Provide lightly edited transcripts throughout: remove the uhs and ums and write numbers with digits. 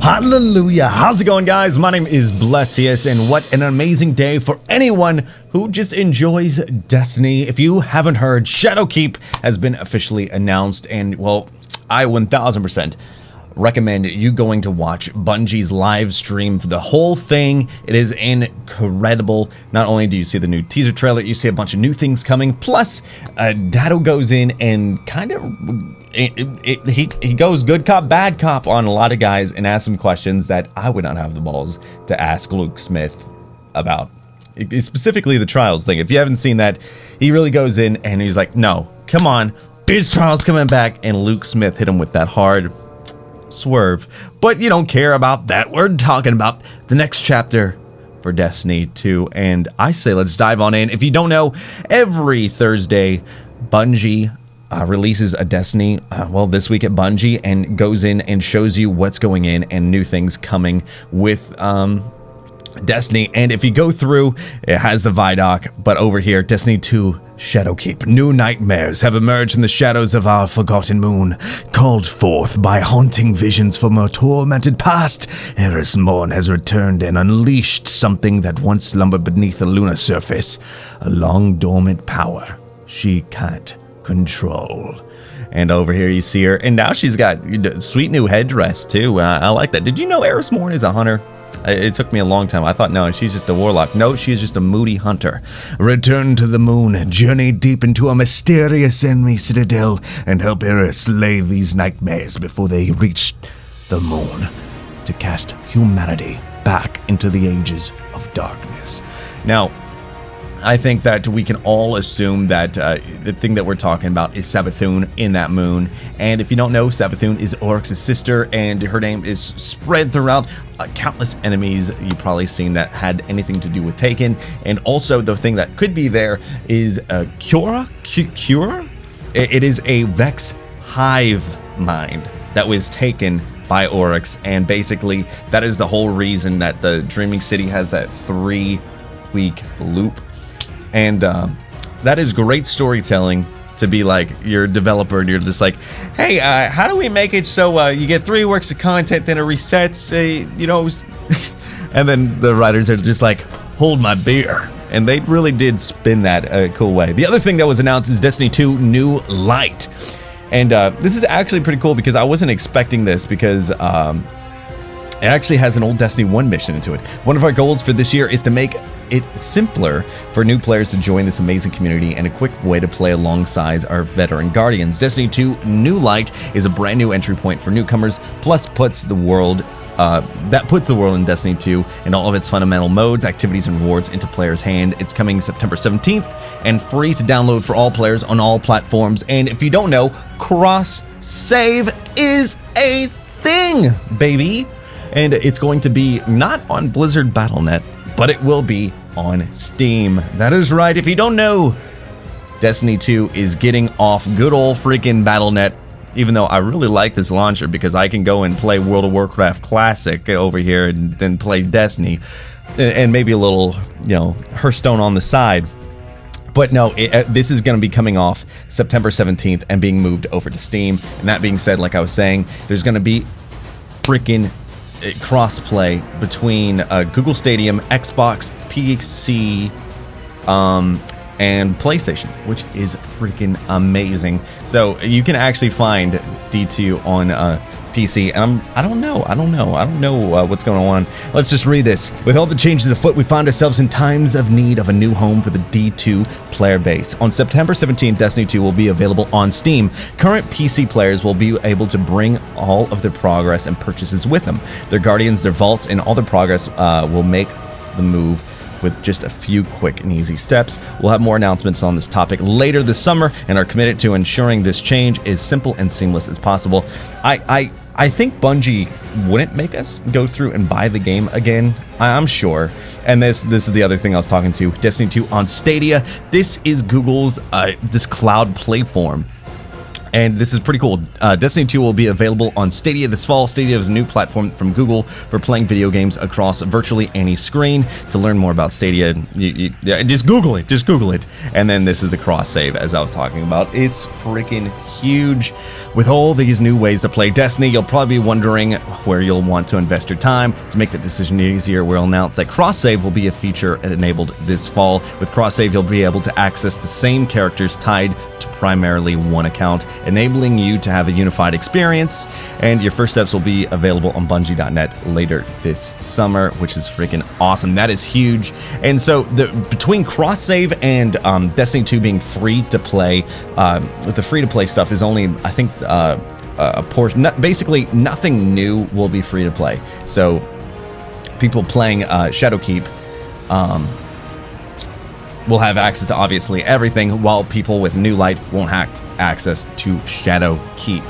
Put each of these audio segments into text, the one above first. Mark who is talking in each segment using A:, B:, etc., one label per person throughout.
A: Hallelujah! How's it going, guys? My name is Blessious, and what an amazing day for anyone who just enjoys Destiny. If you haven't heard, Shadowkeep has been officially announced, and well, I 1000% recommend you going to watch Bungie's live stream for the whole thing. It is incredible. Not only do you see the new teaser trailer, you see a bunch of new things coming, plus Dado goes in and kind of he goes good cop bad cop on a lot of guys and asks some questions that I would not have the balls to ask Luke Smith about, specifically the trials thing. If you haven't seen that, he really goes in and he's like, no, come on, is trials coming back? And Luke Smith hit him with that hard swerve. But you don't care about that. We're talking about the next chapter for Destiny 2, and I say let's dive on in. If you don't know, every Thursday Bungie releases a Destiny, well, this week at Bungie, and goes in and shows you what's going in and new things coming with Destiny. And if you go through, it has the Vidoc, but over here, Destiny 2 Shadowkeep. New nightmares have emerged in the shadows of our forgotten moon, called forth by haunting visions from a tormented past. Eris Morn has returned and unleashed something that once slumbered beneath the lunar surface, a long dormant power she can't control. And over here you see her, and now she's got sweet new headdress too. I like that. Did you know Eris Morn is a hunter? It took me a long time. I thought, no, she's just a warlock. No, she's just a moody hunter. Return to the moon, journey deep into a mysterious enemy citadel, and help Eris slay these nightmares before they reach the moon to cast humanity back into the ages of darkness. Now, I think that we can all assume that the thing that we're talking about is Savathun in that moon. And if you don't know, Savathun is Oryx's sister, and her name is spread throughout countless enemies you've probably seen that had anything to do with Taken. And also the thing that could be there is Cura? It is a Vex hive mind that was taken by Oryx, and basically that is the whole reason that the Dreaming City has that 3-week loop. And that is great storytelling to be like, you're a developer and you're just like, hey, how do we make it so you get 3 weeks of content, then it resets, you know, and then the writers are just like, hold my beer. And they really did spin that a cool way. The other thing that was announced is Destiny 2 New Light. And this is actually pretty cool because I wasn't expecting this, because it actually has an old Destiny 1 mission into it. One of our goals for this year is to make it simpler for new players to join this amazing community, and a quick way to play alongside our veteran guardians. Destiny 2 New Light is a brand new entry point for newcomers, plus puts the world in Destiny 2 and all of its fundamental modes, activities, and rewards into players' hand. It's coming September 17th and free to download for all players on all platforms. And if you don't know, cross save is a thing, baby. And it's going to be not on Blizzard Battle.net, but it will be on Steam. That is right. If you don't know, Destiny 2 is getting off good old freaking Battle.net, even though I really like this launcher because I can go and play World of Warcraft Classic over here and then play Destiny and maybe a little, you know, Hearthstone on the side. But no, this is going to be coming off September 17th and being moved over to Steam. And that being said, like I was saying, there's going to be freaking crossplay between Google Stadia, Xbox, PC, and PlayStation, which is freaking amazing. So you can actually find D2 on PC, and I don't know what's going on. Let's just read this. With all the changes afoot, we find ourselves in times of need of a new home for the D2 player base. On September 17th, Destiny 2 will be available on Steam. Current PC players will be able to bring all of their progress and purchases with them. Their guardians, their vaults, and all their progress will make the move with just a few quick and easy steps. We'll have more announcements on this topic later this summer, and are committed to ensuring this change is simple and seamless as possible. I think Bungie wouldn't make us go through and buy the game again, I'm sure. And this is the other thing I was talking to. Destiny 2 on Stadia. This is Google's this cloud platform. And this is pretty cool. Destiny 2 will be available on Stadia this fall. Stadia is a new platform from Google for playing video games across virtually any screen. To learn more about Stadia, just Google it. Just Google it. And then this is the cross save, as I was talking about. It's freaking huge. With all these new ways to play Destiny, you'll probably be wondering where you'll want to invest your time. To make the decision easier, we'll announce that cross save will be a feature enabled this fall. With cross save, you'll be able to access the same characters tied to primarily one account, enabling you to have a unified experience. And your first steps will be available on Bungie.net later this summer, which is freaking awesome. That is huge. And so between cross save and Destiny 2 being free to play, the free to play stuff is only, I think, a portion. Basically, nothing new will be free to play. So people playing Shadowkeep will have access to obviously everything, while people with New Light won't have access to Shadowkeep,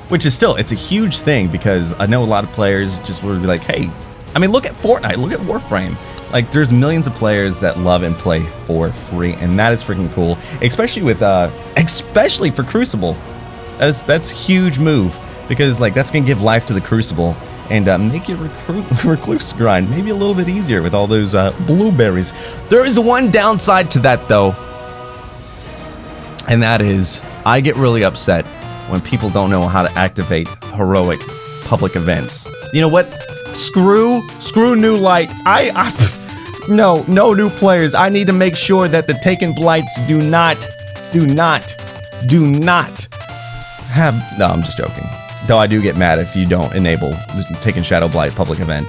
A: which is still, it's a huge thing, because I know a lot of players just would be like, hey, I mean, look at Fortnite, look at Warframe. Like, there's millions of players that love and play for free, and that is freaking cool, especially with especially for Crucible. That's huge move, because like that's gonna give life to the Crucible and make your recluse grind maybe a little bit easier with all those blueberries. There is one downside to that though, and that is I get really upset when people don't know how to activate heroic public events. You know what? Screw New Light. No new players. I need to make sure that the Taken Blights do not have. No, I'm just joking. Though I do get mad if you don't enable the Taken Shadow Blight public event.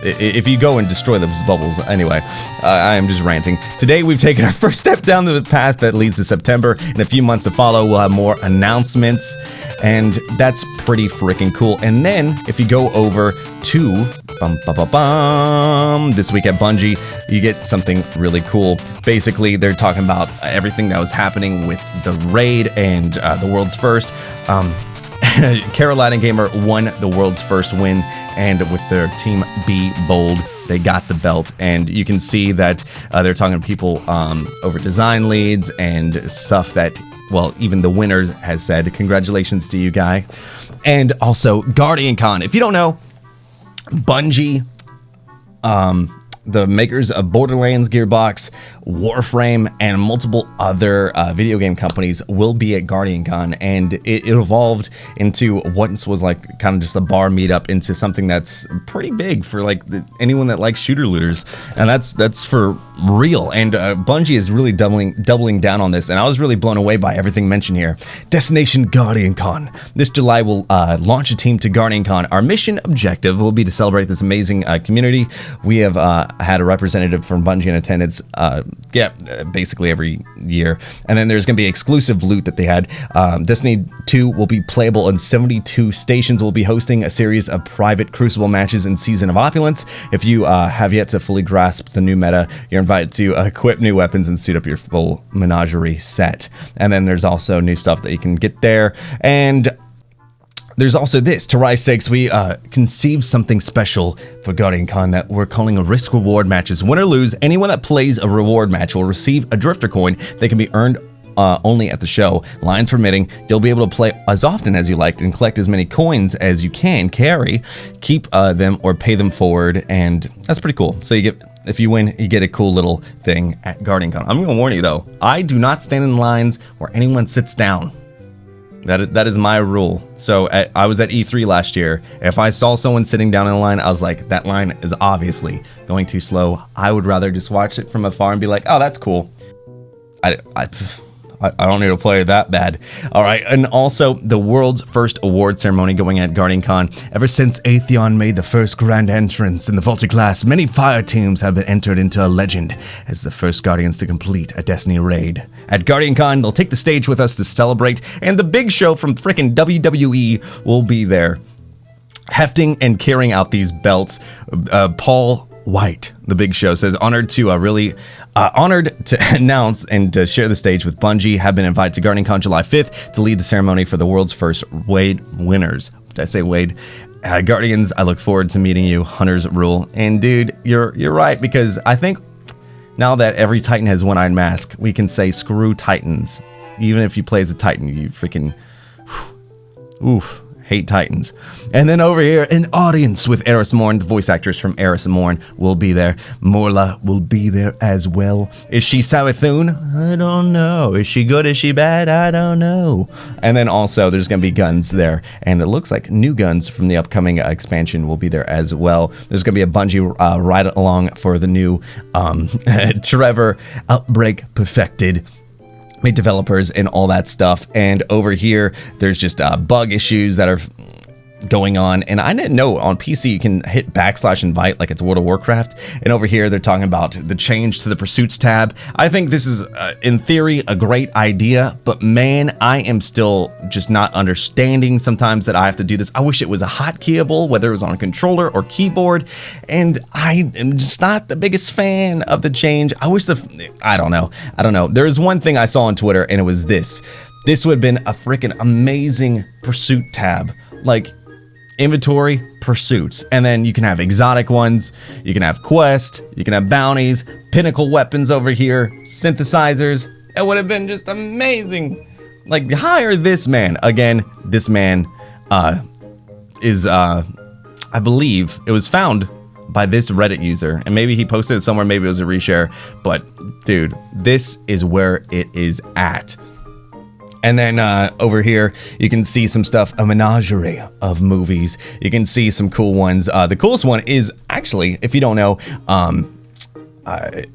A: If you go and destroy those bubbles. Anyway, I am just ranting. Today we've taken our first step down the path that leads to September. In a few months to follow, we'll have more announcements, and that's pretty freaking cool. And then if you go over to this week at Bungie, you get something really cool. Basically, they're talking about everything that was happening with the raid and the world's first. Carolina Gamer won the world's first win, and with their team Be Bold, they got the belt. And you can see that they're talking to people over design leads and stuff that, well, even the winners has said, congratulations to you, guy. And also Guardian Con. If you don't know, Bungie, the makers of Borderlands, Gearbox, Warframe, and multiple other video game companies will be at Guardian Con, and it evolved into what was like kind of just a bar meetup into something that's pretty big for like anyone that likes shooter looters, and that's for real. And Bungie is really doubling down on this, and I was really blown away by everything mentioned here. Destination Guardian Con. This July we'll launch a team to Guardian Con. Our mission objective will be to celebrate this amazing community. We have had a representative from Bungie in attendance basically every year, and then there's going to be exclusive loot that they had. Destiny 2 will be playable in 72 stations. We'll be hosting a series of private Crucible matches in Season of Opulence. If you have yet to fully grasp the new meta, you're invited to equip new weapons and suit up your full menagerie set. And then there's also new stuff that you can get there. And there's also this. To rise stakes, we conceived something special for Guardian Con that we're calling a risk reward matches. Win or lose, anyone that plays a reward match will receive a drifter coin that can be earned only at the show. Lines permitting, you'll be able to play as often as you like and collect as many coins as you can carry, keep them or pay them forward, and that's pretty cool. So you get, if you win, you get a cool little thing at Guardian Con. I'm gonna warn you though, I do not stand in lines where anyone sits down. That is my rule. So I was at E3 last year. If I saw someone sitting down in the line, I was like, that line is obviously going too slow. I would rather just watch it from afar and be like, oh, that's cool. I don't need to play that bad. All right, and also the world's first award ceremony going at Guardian Con. Ever since Atheon made the first grand entrance in the Vaulted class, many fire teams have been entered into a legend as the first Guardians to complete a Destiny raid. At Guardian Con, they'll take the stage with us to celebrate, and the big show from frickin' WWE will be there, hefting and carrying out these belts. Paul White, the Big Show, says, honored to announce and to share the stage with Bungie, have been invited to Guardian Con July 5th to lead the ceremony for the world's first Wade winners. Did I say Wade? Guardians, I look forward to meeting you. Hunters rule. And dude, you're right, because I think now that every Titan has one-eyed mask, we can say screw Titans. Even if you play as a Titan, you freaking, oof, hate Titans. And then over here, an audience with Eris Morn. The voice actors from Eris and Morn will be there. Morla will be there as well. Is she Sarathun? I don't know. Is she good? Is she bad? I don't know. And then also, there's going to be guns there. And it looks like new guns from the upcoming expansion will be there as well. There's going to be a Bungie ride along for the new Trevor Outbreak Perfected developers and all that stuff. And over here there's just bug issues that are going on, and I didn't know on PC you can hit /invite like it's World of Warcraft. And over here they're talking about the change to the pursuits tab. I think this is in theory a great idea, but man, I am still just not understanding sometimes that I have to do this. I wish it was a hotkeyable, whether it was on a controller or keyboard, and I am just not the biggest fan of the change. I wish I don't know. There is one thing I saw on Twitter, and it was this would have been a freaking amazing pursuit tab, like inventory, pursuits, and then you can have exotic ones, you can have quest, you can have bounties, pinnacle weapons over here, synthesizers. It would have been just amazing. Like, hire this man. Again, this man is I believe it was found by this Reddit user, and maybe he posted it somewhere, maybe it was a reshare, but dude, this is where it is at. And then over here, you can see some stuff, a menagerie of movies. You can see some cool ones. The coolest one is actually, if you don't know,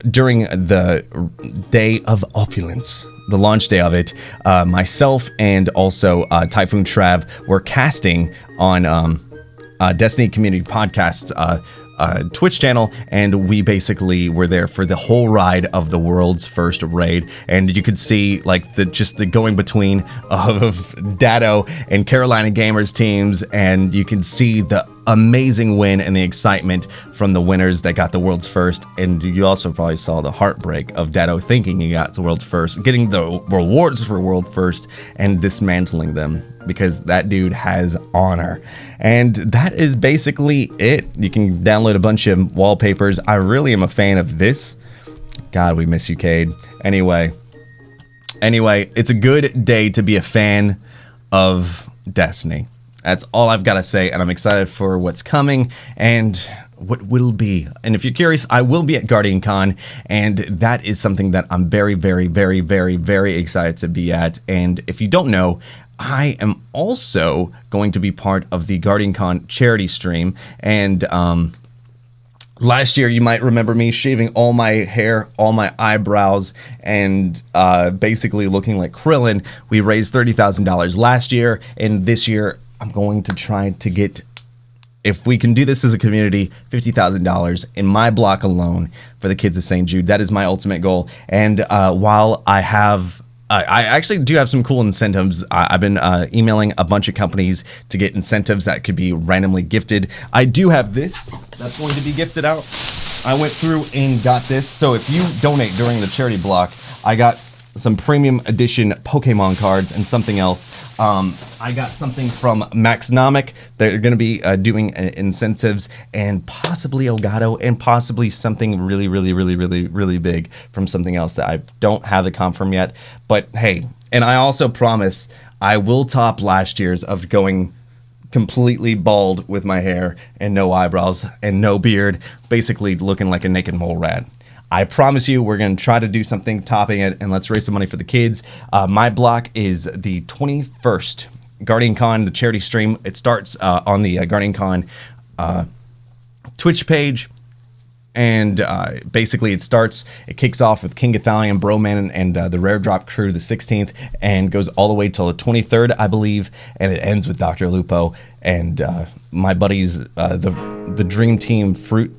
A: during the day of opulence, the launch day of it, myself and also Typhoon Trav were casting on Destiny Community Podcast's Twitch channel, and we basically were there for the whole ride of the world's first raid. And you could see like the going between of Dado and Carolina Gamers teams, and you can see the amazing win and the excitement from the winners that got the world's first. And you also probably saw the heartbreak of Dado thinking he got the world's first, getting the rewards for world first and dismantling them, because that dude has honor. And that is basically it. You can download a bunch of wallpapers. I really am a fan of this. God, we miss you, Cade. Anyway, it's a good day to be a fan of Destiny. That's all I've got to say, and I'm excited for what's coming and what will be. And if you're curious, I will be at Guardian Con, and that is something that I'm very, very, very, very, very excited to be at. And if you don't know, I am also going to be part of the Guardian Con charity stream. And last year, you might remember me shaving all my hair, all my eyebrows, and basically looking like Krillin. We raised $30,000 last year, and this year I'm going to try to get, if we can do this as a community, $50,000 in my block alone for the kids of St. Jude. That is my ultimate goal. And while I actually do have some cool incentives. I've been emailing a bunch of companies to get incentives that could be randomly gifted. I do have this that's going to be gifted out. I went through and got this. So if you donate during the charity block, I got some premium edition Pokemon cards and something else. I got something from Maxnomic. They're going to be doing incentives, and possibly Elgato, and possibly something really, really, really, really, really big from something else that I don't have the confirm yet. But hey, and I also promise I will top last year's of going completely bald with my hair and no eyebrows and no beard, basically looking like a naked mole rat. I promise you, we're going to try to do something topping it, and let's raise some money for the kids. My block is the 21st, Guardian Con, the charity stream. It starts on the Guardian Con Twitch page, and basically it kicks off with King Gathalion, Broman, and the Rare Drop crew the 16th, and goes all the way till the 23rd, I believe, and it ends with Dr. Lupo, and my buddies, the Dream Team, Fruit,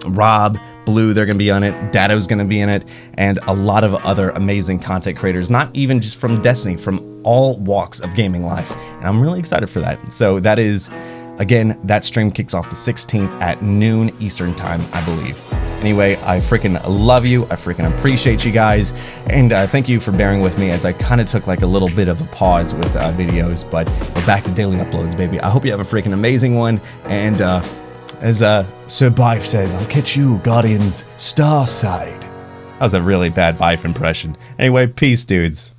A: Rob, Blue, they're going to be on it. Dado's going to be in it, and a lot of other amazing content creators, not even just from Destiny, from all walks of gaming life. And I'm really excited for that. So that is, again, that stream kicks off the 16th at noon Eastern time, I believe. Anyway, I freaking love you. I freaking appreciate you guys. And thank you for bearing with me as I kind of took like a little bit of a pause with videos, but we're back to daily uploads, baby. I hope you have a freaking amazing one. And as Sir Bife says, I'll catch you, Guardians, Starside. That was a really bad Bife impression. Anyway, peace, dudes.